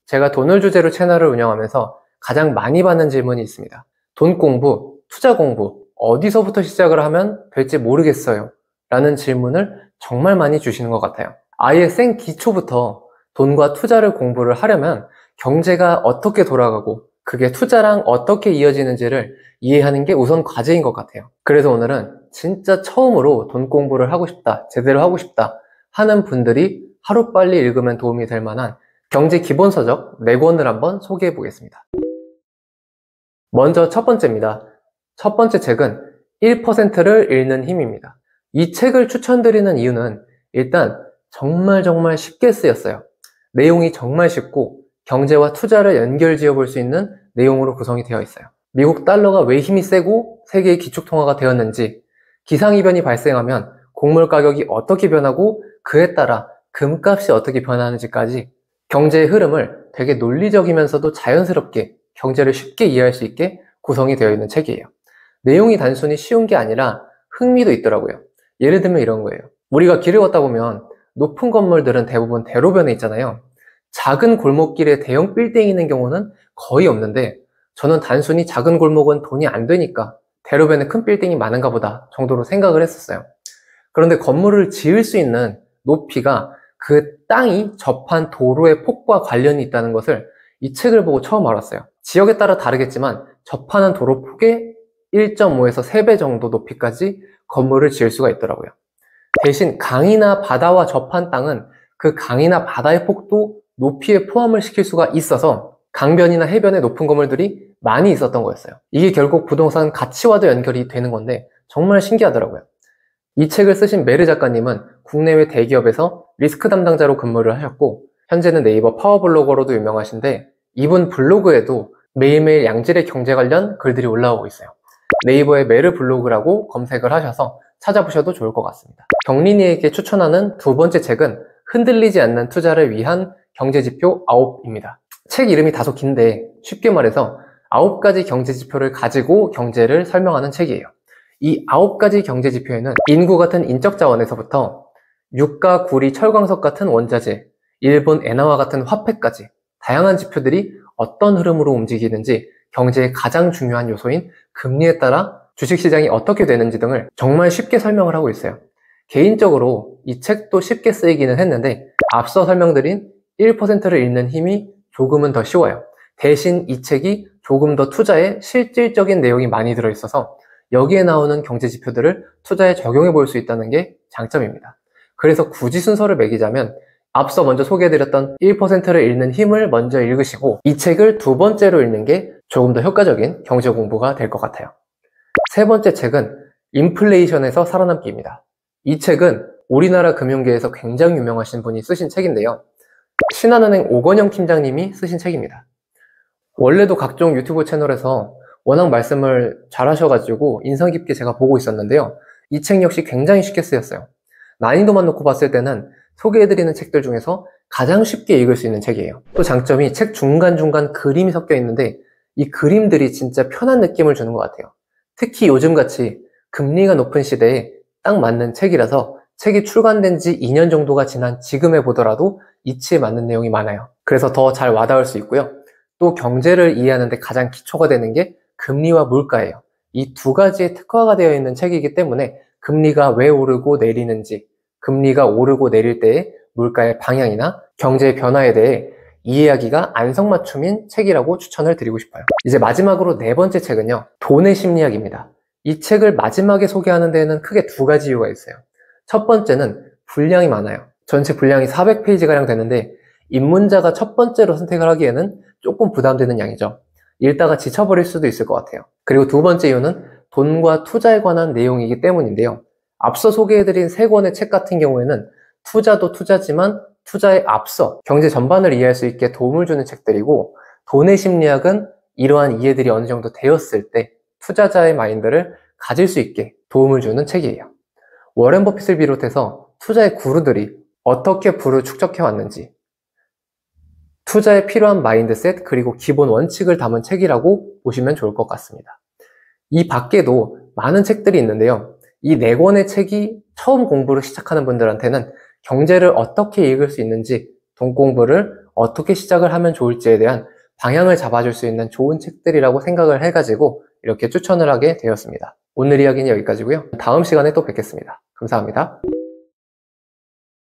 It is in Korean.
제가 돈을 주제로 채널을 운영하면서 가장 많이 받는 질문이 있습니다. 돈 공부, 투자 공부, 어디서부터 시작을 하면 될지 모르겠어요 라는 질문을 정말 많이 주시는 것 같아요. 아예 생 기초부터 돈과 투자를 공부를 하려면 경제가 어떻게 돌아가고 그게 투자랑 어떻게 이어지는지를 이해하는 게 우선 과제인 것 같아요. 그래서 오늘은 진짜 처음으로 돈 공부를 하고 싶다, 제대로 하고 싶다 하는 분들이 하루빨리 읽으면 도움이 될 만한 경제 기본서적 4권을 한번 소개해 보겠습니다. 먼저 첫 번째입니다. 첫 번째 책은 1%를 읽는 힘입니다. 이 책을 추천드리는 이유는 일단 정말 쉽게 쓰였어요. 내용이 정말 쉽고 경제와 투자를 연결지어 볼 수 있는 내용으로 구성이 되어 있어요. 미국 달러가 왜 힘이 세고 세계의 기축통화가 되었는지, 기상이변이 발생하면 곡물 가격이 어떻게 변하고 그에 따라 금값이 어떻게 변하는지까지 경제의 흐름을 되게 논리적이면서도 자연스럽게 경제를 쉽게 이해할 수 있게 구성이 되어 있는 책이에요. 내용이 단순히 쉬운 게 아니라 흥미도 있더라고요. 예를 들면 이런 거예요. 우리가 길을 걷다 보면 높은 건물들은 대부분 대로변에 있잖아요. 작은 골목길에 대형 빌딩이 있는 경우는 거의 없는데 저는 단순히 작은 골목은 돈이 안 되니까 대로변에 큰 빌딩이 많은가 보다 정도로 생각을 했었어요. 그런데 건물을 지을 수 있는 높이가 그 땅이 접한 도로의 폭과 관련이 있다는 것을 이 책을 보고 처음 알았어요. 지역에 따라 다르겠지만 접하는 도로 폭의 1.5에서 3배 정도 높이까지 건물을 지을 수가 있더라고요. 대신 강이나 바다와 접한 땅은 그 강이나 바다의 폭도 높이에 포함을 시킬 수가 있어서 강변이나 해변에 높은 건물들이 많이 있었던 거였어요. 이게 결국 부동산 가치와도 연결이 되는 건데 정말 신기하더라고요. 이 책을 쓰신 메르 작가님은 국내외 대기업에서 리스크 담당자로 근무를 하셨고 현재는 네이버 파워블로거로도 유명하신데 이분 블로그에도 매일매일 양질의 경제 관련 글들이 올라오고 있어요. 네이버에 메르 블로그라고 검색을 하셔서 찾아보셔도 좋을 것 같습니다. 경린이에게 추천하는 두 번째 책은 흔들리지 않는 투자를 위한 경제지표 9입니다. 책 이름이 다소 긴데 쉽게 말해서 9가지 경제지표를 가지고 경제를 설명하는 책이에요. 이 9가지 경제지표에는 인구 같은 인적 자원에서부터 유가, 구리, 철광석 같은 원자재, 일본 엔화와 같은 화폐까지 다양한 지표들이 어떤 흐름으로 움직이는지 경제의 가장 중요한 요소인 금리에 따라 주식시장이 어떻게 되는지 등을 정말 쉽게 설명을 하고 있어요. 개인적으로 이 책도 쉽게 쓰이기는 했는데 앞서 설명드린 1%를 읽는 힘이 조금은 더 쉬워요. 대신 이 책이 조금 더 투자에 실질적인 내용이 많이 들어있어서 여기에 나오는 경제지표들을 투자에 적용해 볼 수 있다는 게 장점입니다. 그래서 굳이 순서를 매기자면 앞서 먼저 소개해드렸던 1%를 읽는 힘을 먼저 읽으시고 이 책을 두 번째로 읽는 게 조금 더 효과적인 경제 공부가 될 것 같아요. 세 번째 책은 인플레이션에서 살아남기입니다. 이 책은 우리나라 금융계에서 굉장히 유명하신 분이 쓰신 책인데요. 신한은행 오건영 팀장님이 쓰신 책입니다. 원래도 각종 유튜브 채널에서 워낙 말씀을 잘 하셔가지고 인상 깊게 제가 보고 있었는데요. 이 책 역시 굉장히 쉽게 쓰였어요. 난이도만 놓고 봤을 때는 소개해드리는 책들 중에서 가장 쉽게 읽을 수 있는 책이에요. 또 장점이 책 중간중간 그림이 섞여 있는데 이 그림들이 진짜 편한 느낌을 주는 것 같아요. 특히 요즘같이 금리가 높은 시대에 딱 맞는 책이라서 책이 출간된 지 2년 정도가 지난 지금에 보더라도 이치에 맞는 내용이 많아요. 그래서 더 잘 와닿을 수 있고요. 또 경제를 이해하는 데 가장 기초가 되는 게 금리와 물가예요. 이 두 가지에 특화가 되어 있는 책이기 때문에 금리가 왜 오르고 내리는지, 금리가 오르고 내릴 때의 물가의 방향이나 경제의 변화에 대해 이해하기가 안성맞춤인 책이라고 추천을 드리고 싶어요. 이제 마지막으로 네 번째 책은요. 돈의 심리학입니다. 이 책을 마지막에 소개하는 데에는 크게 두 가지 이유가 있어요. 첫 번째는 분량이 많아요. 전체 분량이 400페이지가량 되는데 입문자가 첫 번째로 선택을 하기에는 조금 부담되는 양이죠. 읽다가 지쳐버릴 수도 있을 것 같아요. 그리고 두 번째 이유는 돈과 투자에 관한 내용이기 때문인데요. 앞서 소개해드린 세 권의 책 같은 경우에는 투자도 투자지만 투자에 앞서 경제 전반을 이해할 수 있게 도움을 주는 책들이고 돈의 심리학은 이러한 이해들이 어느 정도 되었을 때 투자자의 마인드를 가질 수 있게 도움을 주는 책이에요. 워렌 버핏을 비롯해서 투자의 구루들이 어떻게 부를 축적해 왔는지 투자에 필요한 마인드셋 그리고 기본 원칙을 담은 책이라고 보시면 좋을 것 같습니다. 이 밖에도 많은 책들이 있는데요. 이 네 권의 책이 처음 공부를 시작하는 분들한테는 경제를 어떻게 읽을 수 있는지, 돈 공부를 어떻게 시작을 하면 좋을지에 대한 방향을 잡아줄 수 있는 좋은 책들이라고 생각을 해가지고 이렇게 추천을 하게 되었습니다. 오늘 이야기는 여기까지고요. 다음 시간에 또 뵙겠습니다. 감사합니다.